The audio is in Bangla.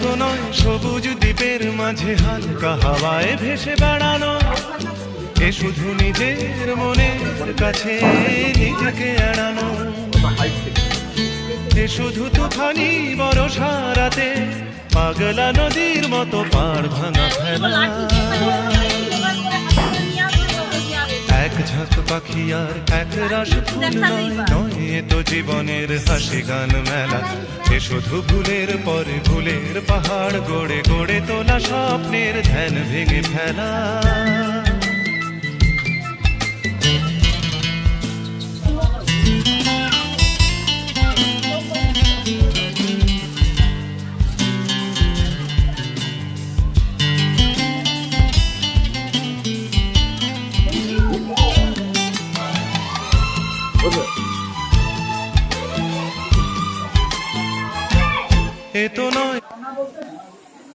তো নয় সবুজ দ্বীপের মাঝে হালকা হাওয়ায় ভেসে বেড়ানো, এ শুধু নিজের মনের কাছে নিজেকে এড়ানো, এ শুধু তুফানি বরষা রাতে পাগলা নদীর মতো পাড় ভাঙা ফেলা। এক ঝাঁক পাখি আর এক রাশ ফুল নয়, নয় এ তো জীবনের হাসি গান মেলা, এ শুধু ভুলের পরে ভুলের পাহাড় গড়ে গড়ে তোলা স্বপ্নের ধ্যান ভেঙে ফেলা। এ তো নয়